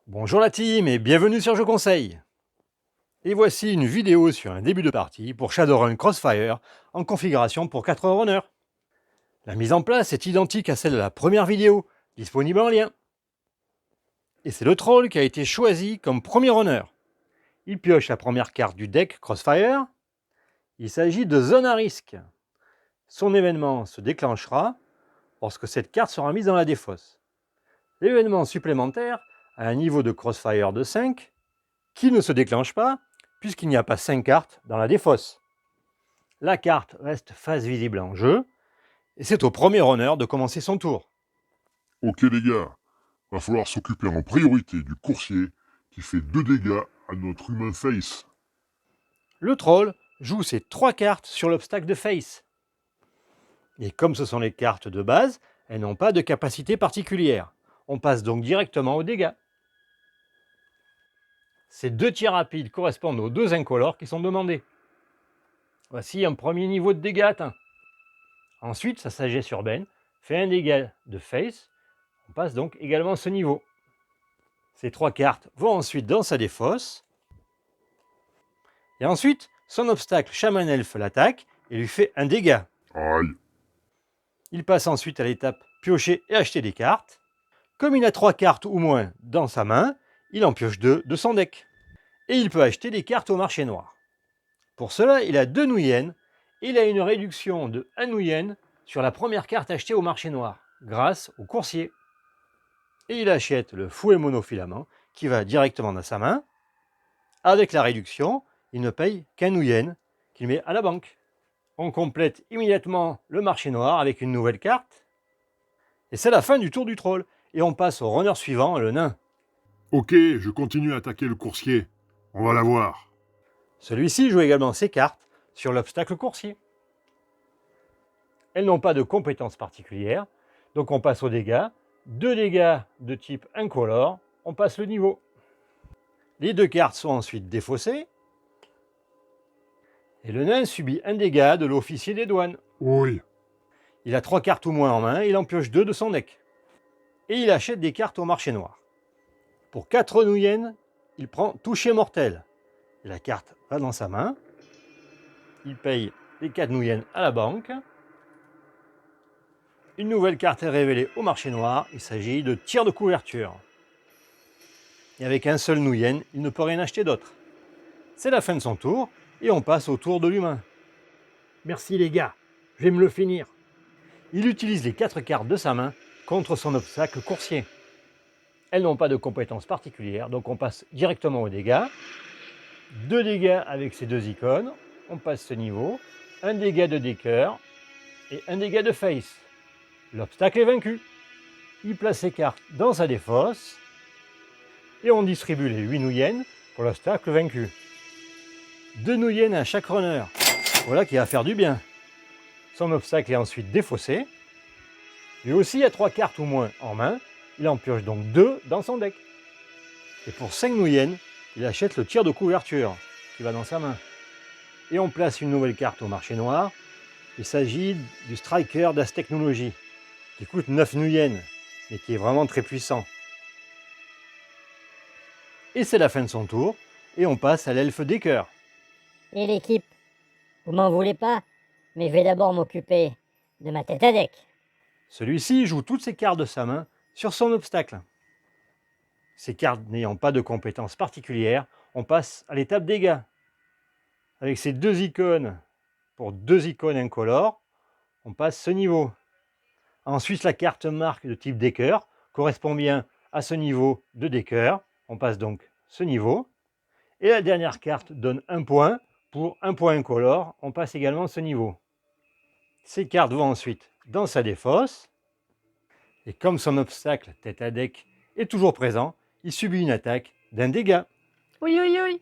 Bonjour la team et bienvenue sur Je Conseille. Et voici une vidéo sur un début de partie pour Shadowrun Crossfire en configuration pour 4 runners. La mise en place est identique à celle de la première vidéo, disponible en lien. Et c'est le troll qui a été choisi comme premier runner. Il pioche la première carte du deck Crossfire. Il s'agit de Zone à risque. Son événement se déclenchera lorsque cette carte sera mise dans la défausse. L'événement supplémentaire a un niveau de Crossfire de 5 qui ne se déclenche pas puisqu'il n'y a pas 5 cartes dans la défausse. La carte reste face visible en jeu et c'est au premier runner de commencer son tour. Ok les gars, va falloir s'occuper en priorité du coursier qui fait 2 dégâts à notre humain face. Le troll joue ses 3 cartes sur l'obstacle de face. Et comme ce sont les cartes de base, elles n'ont pas de capacité particulière. On passe donc directement aux dégâts. Ces 2 tirs rapides correspondent aux 2 incolores qui sont demandés. Voici un premier niveau de dégâts atteint. Ensuite, sa sagesse urbaine fait un dégât de face. On passe donc également ce niveau. Ces 3 cartes vont ensuite dans sa défausse. Et ensuite, son obstacle Shaman Elf l'attaque et lui fait un dégât. Aïe. Il passe ensuite à l'étape piocher et acheter des cartes. Comme il a 3 cartes ou moins dans sa main, il en pioche 2 de son deck. Et il peut acheter des cartes au marché noir. Pour cela, il a 2 Nuyen et il a une réduction de 1 Nuyen sur la première carte achetée au marché noir, grâce au coursier. Et il achète le fouet monofilament qui va directement dans sa main. Avec la réduction, il ne paye qu'un Nuyen qu'il met à la banque. On complète immédiatement le marché noir avec une nouvelle carte. Et c'est la fin du tour du troll. Et on passe au runner suivant, le nain. Ok, je continue à attaquer le coursier. On va la voir. Celui-ci joue également ses cartes sur l'obstacle coursier. Elles n'ont pas de compétences particulières, donc on passe aux dégâts. 2 dégâts de type incolore, on passe le niveau. Les 2 cartes sont ensuite défaussées. Et le nain subit un dégât de l'officier des douanes. Oui. Il a 3 cartes ou moins en main, il en pioche 2 de son deck. Et il achète des cartes au marché noir. Pour 4 Nuyen, il prend toucher mortel. Et la carte va dans sa main. Il paye les 4 Nuyen à la banque. Une nouvelle carte est révélée au marché noir. Il s'agit de tir de couverture. Et avec un seul Nuyen, il ne peut rien acheter d'autre. C'est la fin de son tour et on passe au tour de l'humain. Merci les gars, je vais me le finir. Il utilise les 4 cartes de sa main contre son obstacle coursier. Elles n'ont pas de compétences particulières, donc on passe directement aux dégâts. 2 dégâts avec ces 2 icônes, on passe ce niveau. Un dégât de décœur et un dégât de face. L'obstacle est vaincu. Il place ses cartes dans sa défausse et on distribue les 8 Nuyen pour l'obstacle vaincu. 2 Nuyen à chaque runner. Voilà qui va faire du bien. Son obstacle est ensuite défaussé. Lui aussi a 3 cartes ou moins en main. Il en pioche donc 2 dans son deck. Et pour 5 Nuyen, il achète le tir de couverture qui va dans sa main. Et on place une nouvelle carte au marché noir. Il s'agit du Striker d'As Technology, qui coûte 9 Nuyen, mais qui est vraiment très puissant. Et c'est la fin de son tour, et on passe à l'elfe des cœurs. Et l'équipe, vous m'en voulez pas, mais je vais d'abord m'occuper de ma tête à deck. Celui-ci joue toutes ses cartes de sa main sur son obstacle. Ces cartes n'ayant pas de compétences particulières, on passe à l'étape dégâts. Avec ces 2 icônes, pour 2 icônes incolores, on passe ce niveau. Ensuite, la carte marque de type décœur correspond bien à ce niveau de décœur. On passe donc ce niveau. Et la dernière carte donne 1 point. Pour 1 point incolore, on passe également ce niveau. Ces cartes vont ensuite dans sa défausse. Et comme son obstacle tête à deck est toujours présent, il subit une attaque d'un dégât. Oui, oui, oui.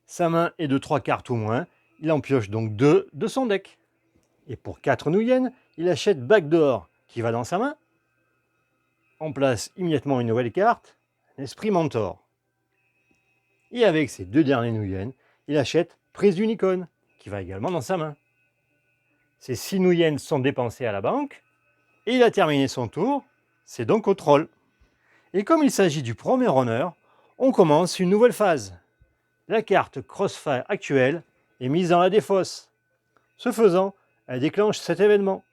Sa main est de 3 cartes ou moins. Il en pioche donc 2 de son deck. Et pour 4 Nuyen, il achète Backdoor qui va dans sa main. On place immédiatement une nouvelle carte, Esprit Mentor. Et avec ces 2 derniers Nuyen, il achète Prise d'une icône qui va également dans sa main. Ces 6 Nuyen sont dépensés à la banque. Et il a terminé son tour. C'est donc au troll. Et comme il s'agit du premier runner, on commence une nouvelle phase. La carte Crossfire actuelle est mise dans la défausse. Ce faisant, elle déclenche cet événement.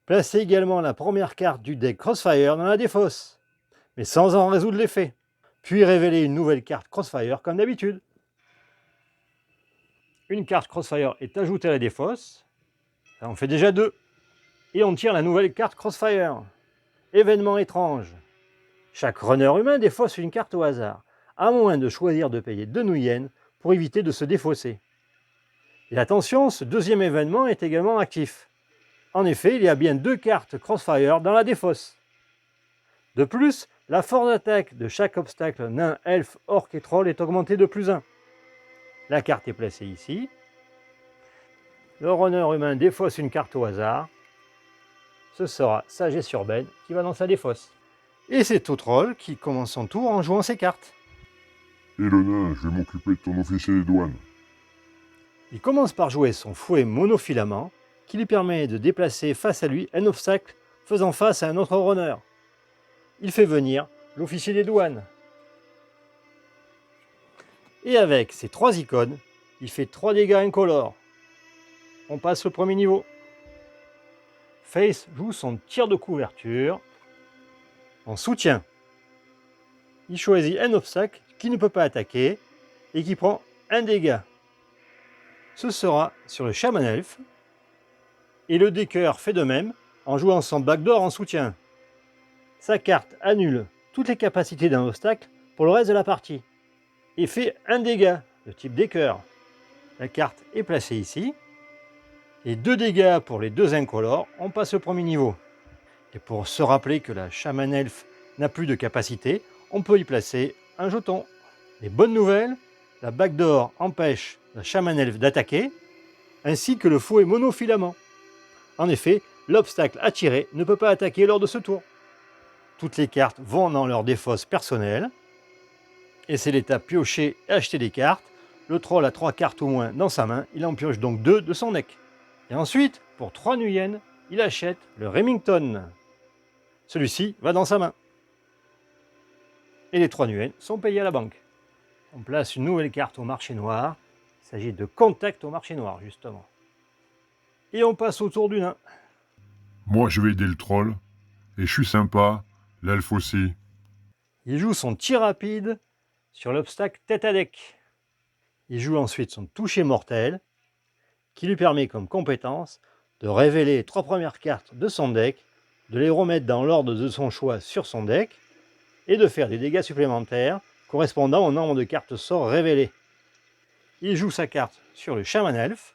Placez également la première carte du deck Crossfire dans la défausse, mais sans en résoudre l'effet. Puis révélez une nouvelle carte Crossfire comme d'habitude. Une carte Crossfire est ajoutée à la défausse. Ça en fait déjà 2. Et on tire la nouvelle carte Crossfire. Événement étrange. Chaque runner humain défausse une carte au hasard, à moins de choisir de payer 2 Nuyen pour éviter de se défausser. Et attention, ce deuxième événement est également actif. En effet, il y a bien 2 cartes Crossfire dans la défausse. De plus, la force d'attaque de chaque obstacle nain, elfe, orc et troll est augmentée de +1. La carte est placée ici. Le runner humain défausse une carte au hasard. Ce sera sagesse urbaine qui va dans sa défausse. Et c'est au troll qui commence son tour en jouant ses cartes. Et le nain, je vais m'occuper de ton officier des douanes. Il commence par jouer son fouet monofilament, qui lui permet de déplacer face à lui un obstacle faisant face à un autre runner. Il fait venir l'officier des douanes. Et avec ces 3 icônes, il fait 3 dégâts incolores. On passe au premier niveau. Face joue son tir de couverture en soutien. Il choisit un obstacle qui ne peut pas attaquer et qui prend 1 dégât. Ce sera sur le Shaman Elf. Et le Decker fait de même en jouant son backdoor en soutien. Sa carte annule toutes les capacités d'un obstacle pour le reste de la partie et fait 1 dégât de type Decker. La carte est placée ici. Et 2 dégâts pour les 2 incolores, on passe au premier niveau. Et pour se rappeler que la Shaman Elf n'a plus de capacité, on peut y placer un jeton. Les bonnes nouvelles, la backdoor empêche la Shaman Elf d'attaquer, ainsi que le fouet monofilament. En effet, l'obstacle attiré ne peut pas attaquer lors de ce tour. Toutes les cartes vont dans leur défausse personnelle. Et c'est l'étape piocher et acheter des cartes. Le troll a 3 cartes au moins dans sa main, il en pioche donc 2 de son deck. Et ensuite, pour 3 Nuyen, il achète le Remington. Celui-ci va dans sa main. Et les 3 Nuyen sont payés à la banque. On place une nouvelle carte au marché noir. Il s'agit de contact au marché noir, justement. Et on passe au tour du nain. Moi, je vais aider le troll. Et je suis sympa, l'elfe aussi. Il joue son tir rapide sur l'obstacle tête à deck. Il joue ensuite son toucher mortel, qui lui permet comme compétence de révéler les 3 premières cartes de son deck, de les remettre dans l'ordre de son choix sur son deck, et de faire des dégâts supplémentaires correspondant au nombre de cartes sorts révélées. Il joue sa carte sur le Shaman Elf,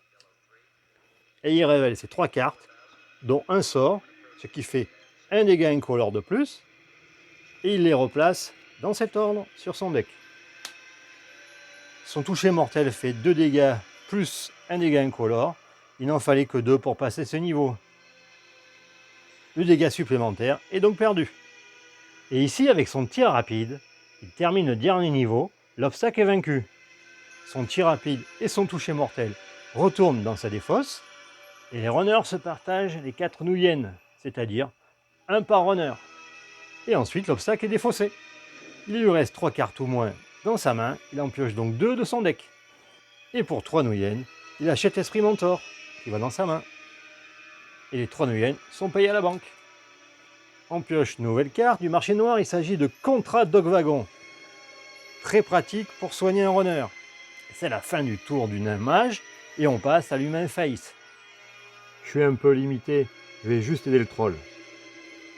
et il révèle ses 3 cartes, dont un sort, ce qui fait 1 dégât incolore de plus, et il les replace dans cet ordre sur son deck. Son toucher mortel fait 2 dégâts plus 1 dégât incolore. Il n'en fallait que 2 pour passer ce niveau. Le dégât supplémentaire est donc perdu. Et ici, avec son tir rapide, il termine le dernier niveau, l'obstacle est vaincu. Son tir rapide et son toucher mortel retournent dans sa défausse, et les runners se partagent les 4 Nuyen, c'est-à-dire 1 par runner. Et ensuite, l'obstacle est défaussé. Il lui reste 3 cartes ou moins dans sa main, il en pioche donc 2 de son deck. Et pour 3 Nuyen, il achète Esprit Mentor, qui va dans sa main. Et les 3 Nuyen sont payés à la banque. On pioche une nouvelle carte du marché noir, il s'agit de Contrat Dog Wagon. Très pratique pour soigner un runner. C'est la fin du tour du nain mage, et on passe à l'humain face. Je suis un peu limité, je vais juste aider le troll.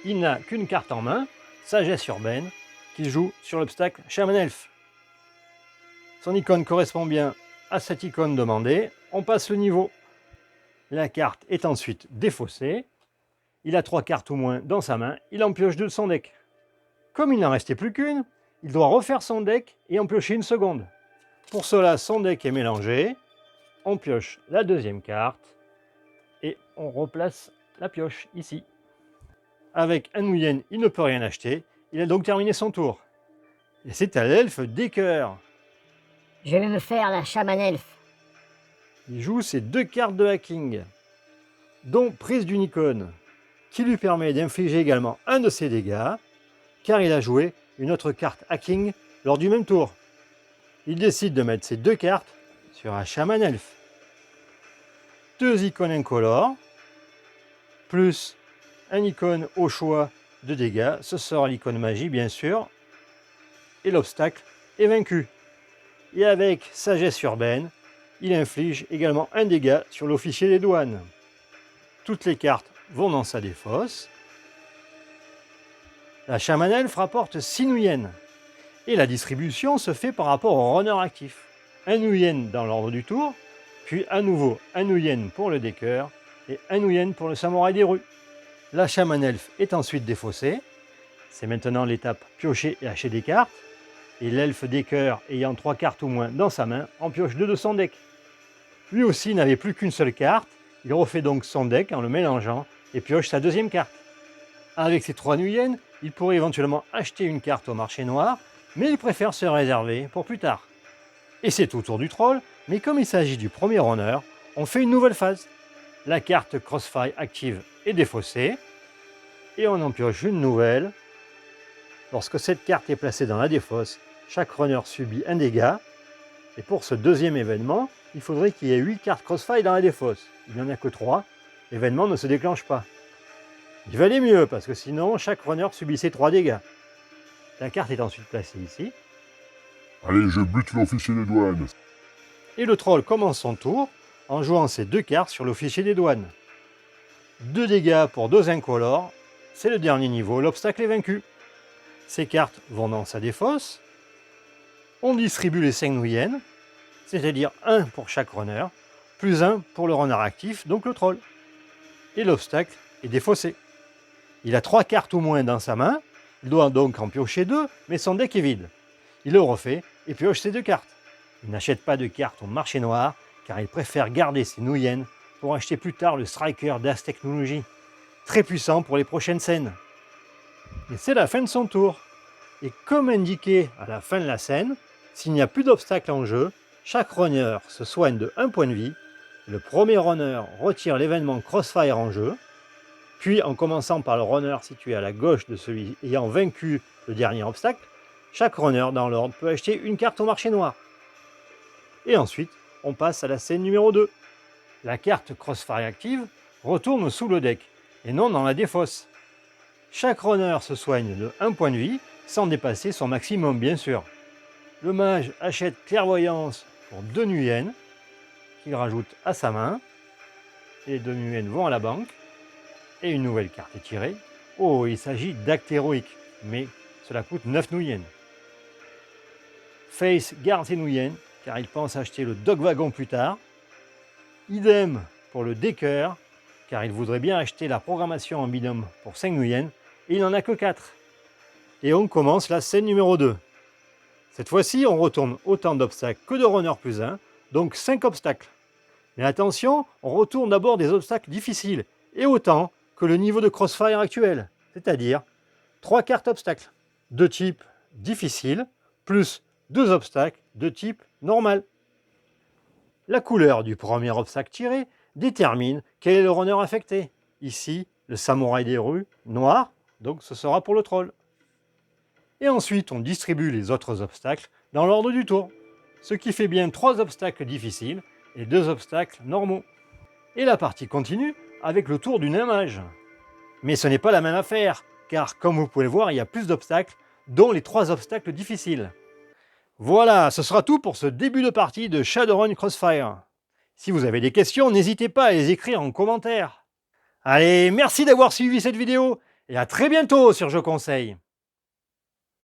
Il n'a qu'une carte en main, Sagesse urbaine, qu'il joue sur l'obstacle Shaman Elf. Son icône correspond bien à cette icône demandée. On passe le niveau. La carte est ensuite défaussée. Il a 3 cartes ou moins dans sa main. Il en pioche 2 de son deck. Comme il n'en restait plus qu'une, il doit refaire son deck et en piocher une seconde. Pour cela, son deck est mélangé. On pioche la deuxième carte et on replace la pioche ici. Avec un Nuyen, il ne peut rien acheter. Il a donc terminé son tour. Et c'est à l'elfe Decker. Je vais me faire la Shaman Elf. Il joue ses 2 cartes de hacking, dont prise d'une icône, qui lui permet d'infliger également un de ses dégâts, car il a joué une autre carte hacking lors du même tour. Il décide de mettre ces deux cartes sur un chaman elfe. Deux icônes incolores, plus un icône au choix de dégâts. Ce sera l'icône magie, bien sûr. Et l'obstacle est vaincu. Et avec sagesse urbaine, il inflige également un dégât sur l'officier des douanes. Toutes les cartes vont dans sa défausse. La chaman elfe rapporte 6 Nuyen. Et la distribution se fait par rapport au runner actif. Un Nuyen dans l'ordre du tour, puis à nouveau un Nuyen pour le decker et un Nuyen pour le samouraï des rues. La chaman elfe est ensuite défaussée. C'est maintenant l'étape piocher et acheter des cartes. Et l'elfe decker ayant 3 cartes ou moins dans sa main en pioche 2 de son deck. Lui aussi n'avait plus qu'une seule carte. Il refait donc son deck en le mélangeant et pioche sa deuxième carte. Avec ses 3 Nuyen, il pourrait éventuellement acheter une carte au marché noir, mais il préfère se réserver pour plus tard. Et c'est au tour du troll, mais comme il s'agit du premier runner, on fait une nouvelle phase. La carte Crossfire active est défaussée, et on en pioche une nouvelle. Lorsque cette carte est placée dans la défausse, chaque runner subit un dégât, et pour ce deuxième événement, il faudrait qu'il y ait 8 cartes Crossfire dans la défausse. Il n'y en a que 3, l'événement ne se déclenche pas. Il valait mieux, parce que sinon, chaque runner subissait 3 dégâts. La carte est ensuite placée ici. Allez, je bute l'officier des douanes. Et le troll commence son tour en jouant ses 2 cartes sur l'officier des douanes. 2 dégâts pour 2 incolores, c'est le dernier niveau, l'obstacle est vaincu. Ces cartes vont dans sa défausse. On distribue les 5 Nuyen, c'est-à-dire 1 pour chaque runner, plus 1 pour le runner actif, donc le troll. Et l'obstacle est défaussé. Il a 3 cartes ou moins dans sa main, il doit donc en piocher 2, mais son deck est vide. Il le refait et pioche ses 2 cartes. Il n'achète pas de cartes au marché noir, car il préfère garder ses Nuyen pour acheter plus tard le Striker d'As Technologies, très puissant pour les prochaines scènes. Et c'est la fin de son tour. Et comme indiqué à la fin de la scène, s'il n'y a plus d'obstacles en jeu, chaque runner se soigne de 1 point de vie. Le premier runner retire l'événement Crossfire en jeu, puis en commençant par le runner situé à la gauche de celui ayant vaincu le dernier obstacle, chaque runner dans l'ordre peut acheter une carte au marché noir. Et ensuite, on passe à la scène numéro 2. La carte Crossfire active retourne sous le deck, et non dans la défausse. Chaque runner se soigne de 1 point de vie, sans dépasser son maximum bien sûr. Le mage achète Clairvoyance pour 2 Nuyen, qu'il rajoute à sa main. Et les 2 Nuyen vont à la banque, et une nouvelle carte est tirée. Oh, il s'agit d'acte héroïque, mais cela coûte 9 Nuyen. Face garde ses Nuyen, car il pense acheter le Dog Wagon plus tard. Idem pour le Decker, car il voudrait bien acheter la programmation en binôme pour 5 Nuyen, et il n'en a que 4. Et on commence la scène numéro 2. Cette fois-ci, on retourne autant d'obstacles que de runner plus 1, donc 5 obstacles. Mais attention, on retourne d'abord des obstacles difficiles, et autant que le niveau de Crossfire actuel, c'est-à-dire 3 cartes obstacles, de type difficile, plus 2 obstacles de type normal. La couleur du premier obstacle tiré détermine quel est le runner affecté. Ici, le samouraï des rues, noir, donc ce sera pour le troll. Et ensuite, on distribue les autres obstacles dans l'ordre du tour, ce qui fait bien 3 obstacles difficiles et 2 obstacles normaux. Et la partie continue avec le tour du nain mage. Mais ce n'est pas la même affaire, car comme vous pouvez le voir, il y a plus d'obstacles, dont les 3 obstacles difficiles. Voilà, ce sera tout pour ce début de partie de Shadowrun Crossfire. Si vous avez des questions, n'hésitez pas à les écrire en commentaire. Allez, merci d'avoir suivi cette vidéo, et à très bientôt sur Je Conseille.